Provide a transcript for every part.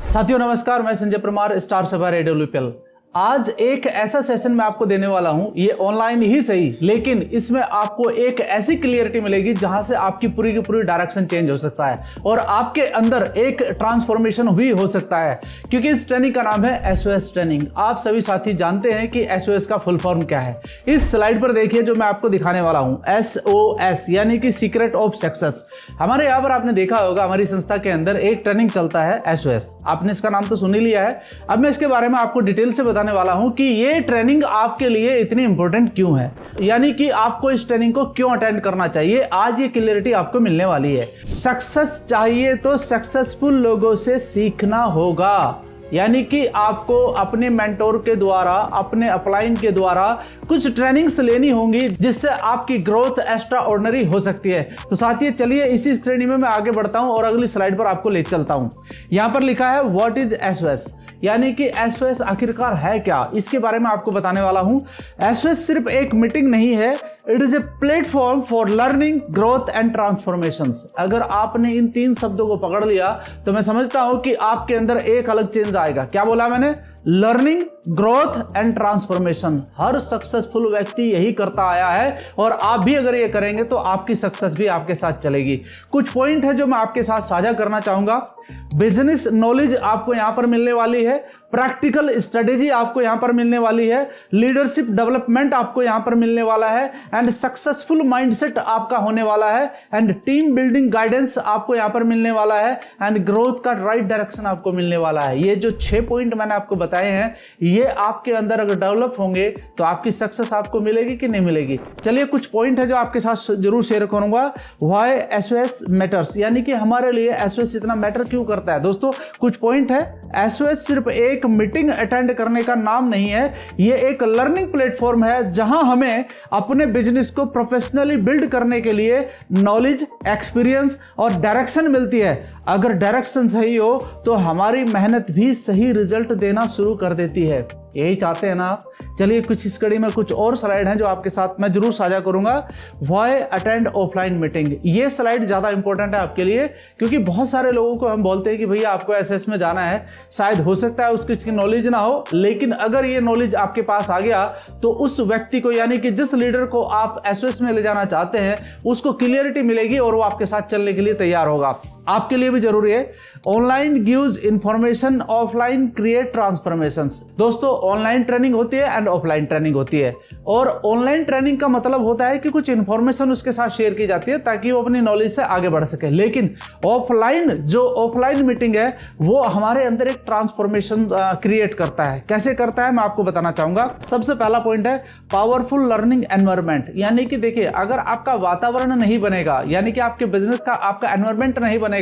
साथियों नमस्कार, मैं संजय परमार, स्टार सभा रेडियो LPL। आज एक ऐसा सेशन मैं आपको देने वाला हूं, ये ऑनलाइन ही सही, लेकिन इसमें आपको एक ऐसी क्लियरिटी मिलेगी जहां से आपकी पूरी की पूरी डायरेक्शन चेंज हो सकता है और आपके अंदर एक ट्रांसफॉर्मेशन भी हो सकता है, क्योंकि इस ट्रेनिंग का नाम है SOS ट्रेनिंग। आप सभी साथी जानते हैं कि SOS का फुल फॉर्म क्या है। इस स्लाइड पर देखिए जो मैं आपको दिखाने वाला हूं, SOS यानी कि सीक्रेट ऑफ सक्सेस। हमारे यहाँ पर आपने देखा होगा, हमारी संस्था के अंदर एक ट्रेनिंग चलता है SOS। आपने इसका नाम तो सुन ही लिया है। अब मैं इसके बारे में आपको डिटेल से बताने वाला हूं कि ये ट्रेनिंग आपके लिए इतनी इंपॉर्टेंट क्यों है, यानी कि आपको इस ट्रेनिंग को क्यों अटेंड करना चाहिए। आज ये क्लियरिटी आपको मिलने वाली है। सक्सेस चाहिए तो सक्सेसफुल लोगों से सीखना होगा, यानी कि आपको अपने मेंटोर के द्वारा, अपने अपलाइन के द्वारा कुछ ट्रेनिंग्स लेनी होंगी जिससे आपकी ग्रोथ एक्स्ट्रा ऑर्डिनरी हो सकती है। तो साथियों चलिए इसी ट्रेनिंग में मैं आगे बढ़ता हूं और अगली स्लाइड पर आपको ले चलता हूं। यहां पर लिखा है व्हाट इज SOS, यानी कि SOS आखिरकार है क्या, इसके बारे में आपको बताने वाला हूं। SOS सिर्फ एक मीटिंग नहीं है, it is a platform for learning, growth and transformations. अगर आपने इन तीन शब्दों को पकड़ लिया तो मैं समझता हूं कि आपके अंदर एक अलग चेंज आएगा। क्या बोला मैंने? Learning, growth and transformation. Her successful व्यक्ति यही करता आया है और आप भी अगर ये करेंगे तो आपकी सक्सेस भी आपके साथ चलेगी। कुछ पॉइंट है जो मैं आपके साथ साझा करना चाहूंगा। बिजनेस नॉलेज आपको यहां पर मिलने वाली है, प्रैक्टिकल स्ट्रेटेजी आपको यहां पर मिलने वाली है, लीडरशिप डेवलपमेंट आपको यहां पर मिलने वाला है, एंड सक्सेसफुल माइंडसेट आपका होने वाला है, एंड टीम बिल्डिंग गाइडेंस आपको यहां पर मिलने वाला है, एंड ग्रोथ का राइट डायरेक्शन आपको मिलने वाला है। ये जो 6 पॉइंट मैंने आपको बताए हैं, ये आपके अंदर अगर डेवलप होंगे तो आपकी सक्सेस आपको मिलेगी कि नहीं मिलेगी। चलिए कुछ पॉइंट है जो आपके साथ जरूर शेयर करूंगा। व्हाई SOS मैटर्स, यानी कि हमारे लिए SOS इतना मैटर क्यों करता है। दोस्तों कुछ पॉइंट है, SOS सिर्फ एक मीटिंग अटेंड करने का नाम नहीं है, ये एक लर्निंग प्लेटफॉर्म है जहां हमें अपने बिजनेस को प्रोफेशनली बिल्ड करने के लिए नॉलेज, एक्सपीरियंस और डायरेक्शन मिलती है। अगर डायरेक्शन सही हो तो हमारी मेहनत भी सही रिजल्ट देना शुरू कर देती है। यही चाहते हैं ना आप। चलिए कुछ इस कड़ी में कुछ और स्लाइड हैं जो आपके साथ मैं जरूर साझा करूंगा। व्हाई अटेंड ऑफलाइन मीटिंग, ये स्लाइड ज्यादा इंपॉर्टेंट है आपके लिए, क्योंकि बहुत सारे लोगों को हम बोलते हैं कि भैया आपको SS में जाना है, शायद हो सकता है उसकी नॉलेज ना हो, लेकिन अगर ये नॉलेज आपके पास आ गया तो उस व्यक्ति को, यानी कि जिस लीडर को आप SOS में ले जाना चाहते हैं, उसको क्लियरिटी मिलेगी और वो आपके साथ चलने के लिए तैयार होगा। आपके लिए भी जरूरी है। Online gives information, offline create transformations. दोस्तों ऑनलाइन ट्रेनिंग होती है एंड ऑफलाइन ट्रेनिंग होती है, और ऑनलाइन ट्रेनिंग का मतलब होता है कि कुछ इंफॉर्मेशन उसके साथ शेयर की जाती है ताकि वो अपनी नॉलेज से आगे बढ़ सके। लेकिन ऑफलाइन, जो ऑफलाइन मीटिंग है, वो हमारे अंदर एक ट्रांसफॉर्मेशन क्रिएट करता है। कैसे करता है मैं आपको बताना चाहूंगा। सबसे पहला पॉइंट है पावरफुल लर्निंग एनवायरनमेंट, यानी कि देखिए अगर आपका वातावरण नहीं बनेगा, यानी कि आपके बिजनेस का आपका एनवायरनमेंट नहीं बनेगा,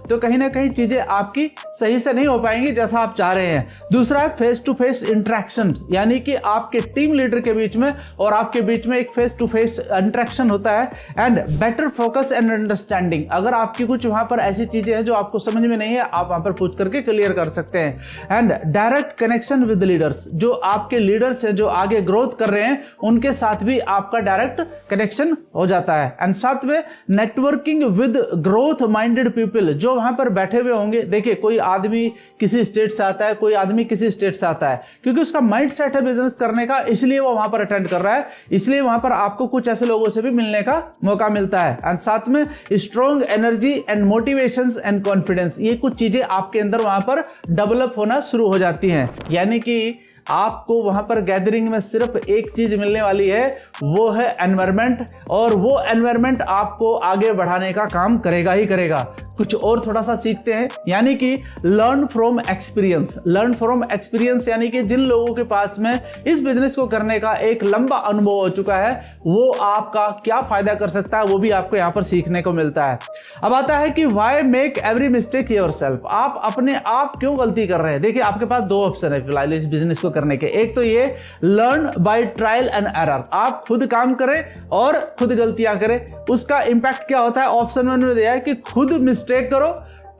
तो कहीं ना कहीं चीजें आपकी सही से नहीं हो पाएंगी जैसा आप चाह रहे हैं। दूसरा है फेस टू फेस इंटरेक्शन, यानी कि आपके टीम लीडर के बीच में और आपके बीच में एक फेस टू फेस इंटरेक्शन होता है। And better focus and understanding, अगर आपकी कुछ वहां पर ऐसी चीजें हैं जो आपको समझ में नहीं है, आप वहां पर पूछ करके क्लियर कर सकते हैं। And direct connection with leaders, जो आपके लीडर्स हैं जो आगे ग्रोथ कर रहे हैं, उनके साथ भी आपका डायरेक्ट कनेक्शन हो जाता है। एंड साथ में networking with growth minded people, जो वहां पर बैठे हुए होंगे। देखिए कोई आदमी किसी स्टेट से आता है, कोई आदमी किसी स्टेट से आता है, क्योंकि उसका माइंड सेट है बिजनेस करने का, इसलिए वो वहां पर अटेंड कर रहा है, इसलिए वहां पर आपको कुछ ऐसे लोगों से भी मिलने का मौका मिलता है। एंड साथ में strong energy and motivations and confidence, ये कुछ चीजें आपके अंदर वहां पर डेवलप होना शुरू हो जाती हैं। यानी कि आपको वहां पर गैदरिंग में सिर्फ एक चीज मिलने वाली है, वो है एनवायरनमेंट, और वो एनवायरनमेंट आपको आगे बढ़ाने का काम करेगा ही करेगा। कुछ और थोड़ा सा सीखते हैं, यानी कि learn from experience. Learn from experience यानी कि जिन लोगों के पास में इस बिजनेस को करने का एक लंबा अनुभव हो चुका है, वो आपका क्या फायदा कर सकता है, वो भी आपको यहां पर सीखने को मिलता है। अब आता है कि why make every mistake yourself, आप अपने आप क्यों गलती कर रहे हैं। देखिए आपके पास 2 ऑप्शन है फिलहाल इस बिजनेस को करने के। एक तो ये learn by trial and error, आप खुद काम करें और खुद गलतियां करें। उसका इंपैक्ट क्या होता है, ऑप्शन 1 में दिया है कि खुद मिस्टेक करो,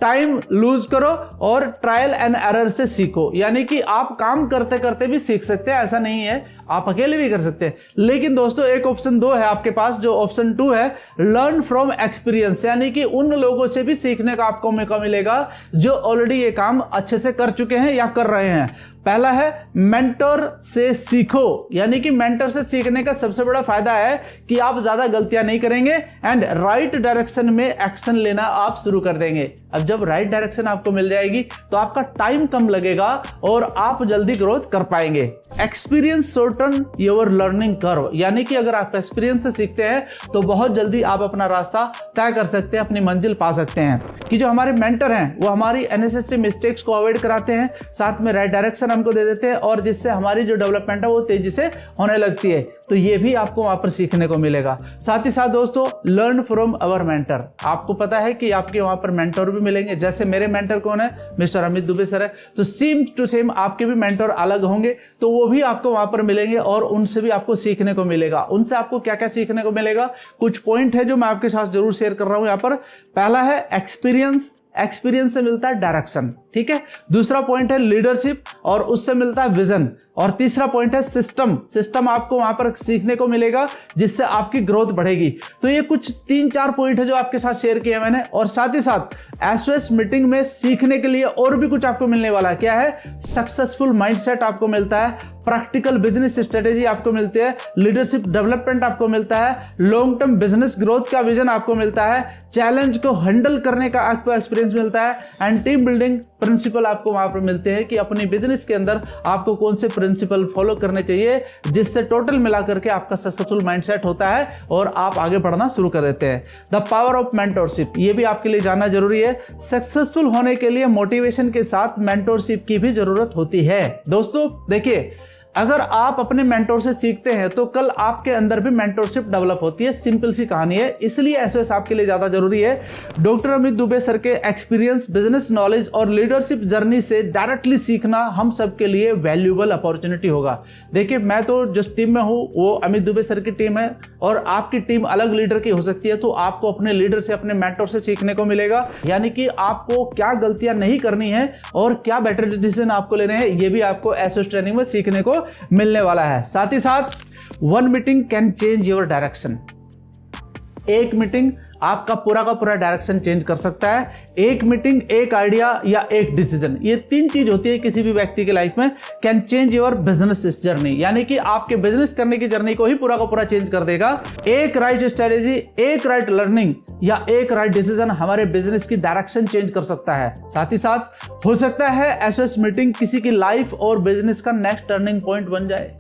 टाइम लूज करो और ट्रायल एंड एरर से सीखो। यानी कि आप काम करते करते भी सीख सकते हैं, ऐसा नहीं है, आप अकेले भी कर सकते हैं। लेकिन दोस्तों एक ऑप्शन 2 है आपके पास, जो ऑप्शन 2 है लर्न फ्रॉम एक्सपीरियंस, यानी कि उन लोगों से भी सीखने का आपको मौका मिलेगा जो ऑलरेडी ये काम अच्छे से कर चुके हैं या कर रहे हैं। पहला है मेंटर से सीखो, यानी कि मेंटर से सीखने का सबसे बड़ा फायदा है कि आप ज्यादा गलतियां नहीं करेंगे एंड राइट डायरेक्शन में एक्शन लेना आप शुरू कर देंगे। अब जब राइट डायरेक्शन आपको मिल जाएगी तो आपका टाइम कम लगेगा और आप जल्दी ग्रोथ कर पाएंगे। Experience shorten your learning curve, यानी कि अगर आप एक्सपीरियंस से सीखते हैं तो बहुत जल्दी आप अपना रास्ता तय कर सकते हैं, अपनी मंजिल पा सकते हैं। कि जो हमारे मेंटर हैं वो हमारी अननेसेसरी मिस्टेक्स को अवॉइड कराते हैं, साथ में राइट डायरेक्शन हमको दे देते हैं और जिससे हमारी जो डेवलपमेंट है वो तेजी से होने लगती है। तो ये भी आपको वहां पर सीखने को मिलेगा। साथ ही साथ दोस्तों लर्न फ्रॉम अवर मेंटर, आपको पता है कि आपके वहां पर मेंटर भी मिलेंगे। जैसे मेरे मेंटर कौन है, मिस्टर अमित दुबे सर है, तो सेम टू सेम आपके भी मेंटर अलग होंगे, तो वो भी आपको वहां पर मिलेंगे और उनसे भी आपको सीखने को मिलेगा। उनसे आपको क्या क्या सीखने को मिलेगा, कुछ पॉइंट है जो मैं आपके साथ जरूर शेयर कर रहा हूं यहाँ पर। पहला है एक्सपीरियंस, एक्सपीरियंस से मिलता है डायरेक्शन, ठीक है। दूसरा पॉइंट है लीडरशिप और उससे मिलता है विजन। और तीसरा पॉइंट है सिस्टम, सिस्टम आपको वहां पर सीखने को मिलेगा जिससे आपकी ग्रोथ बढ़ेगी। तो ये कुछ 3-4 पॉइंट है जो आपके साथ शेयर किया मैंने। और साथ ही साथ एसओएस मीटिंग में सीखने के लिए और भी कुछ आपको मिलने वाला है। क्या है, सक्सेसफुल माइंडसेट आपको मिलता है, प्रैक्टिकल बिजनेस स्ट्रेटेजी आपको मिलती है, लीडरशिप डेवलपमेंट आपको मिलता है, लॉन्ग टर्म बिजनेस ग्रोथ का विजन आपको मिलता है, चैलेंज को हैंडल करने का आपको एक्सपीरियंस मिलता है एंड टीम बिल्डिंग प्रिंसिपल आपको वहां पर मिलते हैं कि अपनी बिजनेस के अंदर आपको कौन से प्रिंसिपल फॉलो करने चाहिए जिससे टोटल मिलाकर के आपका सक्सेसफुल माइंडसेट होता है और आप आगे बढ़ना शुरू कर देते हैं। द पावर ऑफ मेंटरशिप, ये भी आपके लिए जानना जरूरी है। सक्सेसफुल होने के लिए मोटिवेशन के साथ मेंटरशिप की भी जरूरत होती है। दोस्तों देखिए, अगर आप अपने मेंटोर से सीखते हैं तो कल आपके अंदर भी मेंटोरशिप डेवलप होती है। सिंपल सी कहानी है, इसलिए एसओएस आपके लिए ज्यादा जरूरी है। डॉक्टर अमित दुबे सर के एक्सपीरियंस, बिजनेस नॉलेज और लीडरशिप जर्नी से डायरेक्टली सीखना हम सबके लिए वैल्यूएबल अपॉर्चुनिटी होगा। देखिए, मैं तो जिस टीम में हूं वो अमित दुबे सर की टीम है और आपकी टीम अलग लीडर की हो सकती है, तो आपको अपने लीडर से, अपने मेंटोर से सीखने को मिलेगा। यानी कि आपको क्या गलतियां नहीं करनी है और क्या बेटर डिसीजन आपको लेने हैं, ये भी आपको एसओएस ट्रेनिंग में सीखने को मिलने वाला है। साथ ही साथ one meeting can change your direction, एक मीटिंग आपका पूरा का पूरा डायरेक्शन चेंज कर सकता है। एक मीटिंग, एक आइडिया या एक डिसीजन, ये 3 चीज होती है किसी भी व्यक्ति की लाइफ में। Can change your business journey, यानी कि आपके बिजनेस करने की जर्नी को ही पूरा का पूरा चेंज कर देगा। एक राइट स्ट्रेटेजी, एक राइट लर्निंग या एक राइट डिसीजन हमारे बिजनेस की डायरेक्शन चेंज कर सकता है। साथ ही साथ हो सकता है एसओएस मीटिंग किसी की लाइफ और बिजनेस का नेक्स्ट टर्निंग पॉइंट बन जाए।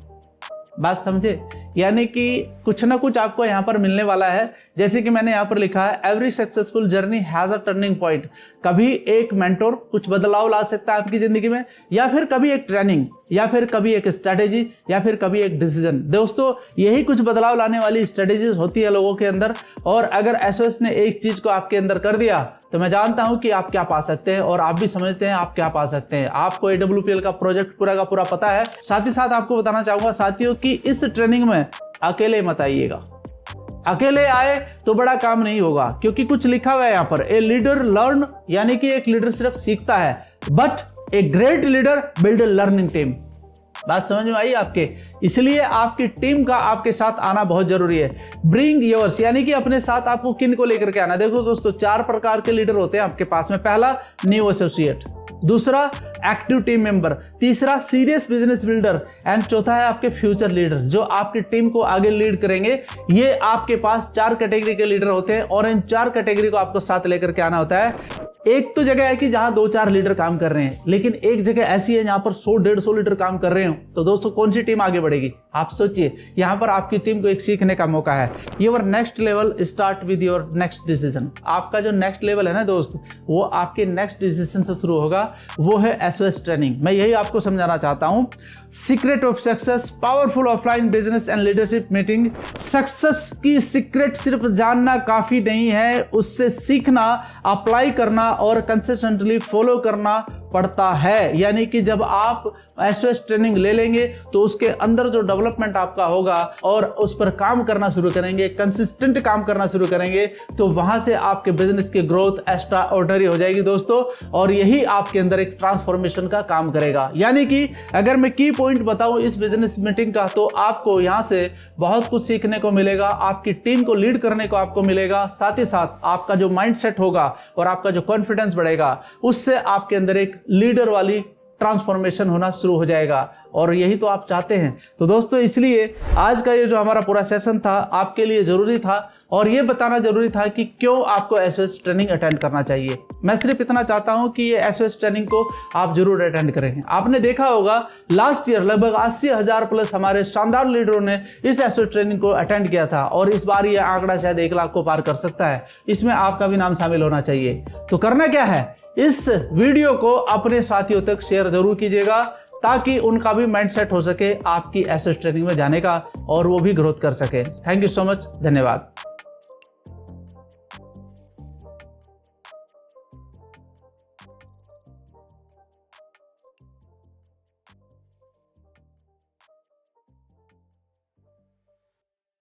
बात समझे, यानी कि कुछ ना कुछ आपको यहां पर मिलने वाला है। जैसे कि मैंने यहां पर लिखा है, every successful journey has a turning point. कभी एक मेंटोर कुछ बदलाव ला सकता है आपकी जिंदगी में, या फिर कभी एक ट्रेनिंग, या फिर कभी एक स्ट्रेटेजी, या फिर कभी एक डिसीजन। दोस्तों यही कुछ बदलाव लाने वाली स्ट्रेटेजीज होती है लोगों के अंदर, और अगर एसओएस ने एक चीज को आपके अंदर कर दिया तो मैं जानता हूं कि आप क्या पा सकते हैं, और आप भी समझते हैं आप क्या पा सकते हैं। आपको AWPL का प्रोजेक्ट पूरा का पूरा पता है। साथ ही साथ आपको बताना चाहूंगा साथियों कि इस ट्रेनिंग में अकेले मत आइएगा। अकेले आए तो बड़ा काम नहीं होगा, क्योंकि कुछ लिखा हुआ है यहां पर, ए लीडर लर्न, यानी कि एक लीडर सिर्फ सीखता है, but a great leader build a learning team. बात समझ में आई आपके? इसलिए आपकी टीम का आपके साथ आना बहुत जरूरी है। ब्रिंग योर्स, यानी कि अपने साथ आपको किन को लेकर के आना। देखो दोस्तों, 4 प्रकार के लीडर होते हैं आपके पास में। पहला न्यू एसोसिएट, दूसरा एक्टिव टीम मेंबर, तीसरा सीरियस बिजनेस बिल्डर एंड चौथा है आपके फ्यूचर लीडर जो आपकी टीम को आगे लीड करेंगे। ये आपके पास 4 कैटेगरी के लीडर होते हैं और इन 4 कैटेगरी को आपको साथ लेकर के आना होता है। एक तो जगह है कि जहां 2-4 लीडर काम कर रहे हैं, लेकिन एक जगह ऐसी है जहां पर 100-150 लीडर काम कर रहे हो, तो दोस्तों कौन सी टीम आगे बढ़ेगी? आप सोचिए, यहां पर आपकी टीम को एक सीखने का मौका है। Your next level start with your next decision. आपका जो नेक्स्ट लेवल है ना दोस्त, वो आपके नेक्स्ट डिसीजन से शुरू होगा, वो है एसओएस ट्रेनिंग। मैं यही आपको समझाना चाहता हूं। Secret of success, powerful offline business and leadership meeting. Success की सीक्रेट सिर्फ जानना काफी नहीं है, उससे सीखना, अप्लाई करना और कंसिस्टेंटली फॉलो करना पड़ता है। यानी कि जब आप एसओएस ट्रेनिंग ले लेंगे तो उसके अंदर जो डेवलपमेंट आपका होगा और उस पर काम करना शुरू करेंगे, कंसिस्टेंट काम करना शुरू करेंगे, तो वहां से आपके बिजनेस की ग्रोथ एक्स्ट्रा ऑर्डिनरी हो जाएगी दोस्तों। और यही आपके अंदर एक ट्रांसफॉर्मेशन का काम करेगा। यानी कि अगर मैं की पॉइंट बताऊं इस बिजनेस मीटिंग का, तो आपको यहां से बहुत कुछ सीखने को मिलेगा, आपकी टीम को लीड करने को आपको मिलेगा, साथ ही साथ आपका जो माइंडसेट होगा और आपका जो कॉन्फिडेंस बढ़ेगा, उससे आपके अंदर एक लीडर वाली ट्रांसफॉर्मेशन होना शुरू हो जाएगा। और यही तो आप चाहते हैं। तो दोस्तों इसलिए आज का ये जो हमारा पूरा सेशन था आपके लिए जरूरी था और ये बताना जरूरी था कि क्यों आपको एसओएस ट्रेनिंग अटेंड करना चाहिए। मैं सिर्फ इतना चाहता हूं कि ये एसओएस ट्रेनिंग को आप जरूर अटेंड करें। आपने देखा होगा लास्ट ईयर लगभग 80,000 प्लस हमारे शानदार लीडरों ने इस एसओएस ट्रेनिंग को अटेंड किया था और इस बार ये आंकड़ा शायद 1 लाख को पार कर सकता है। इसमें आपका भी नाम शामिल होना चाहिए। तो करना क्या है, इस वीडियो को अपने साथियों तक शेयर जरूर कीजिएगा ताकि उनका भी माइंडसेट हो सके आपकी एसओएस ट्रेनिंग में जाने का और वो भी ग्रोथ कर सके। थैंक यू सो मच, धन्यवाद।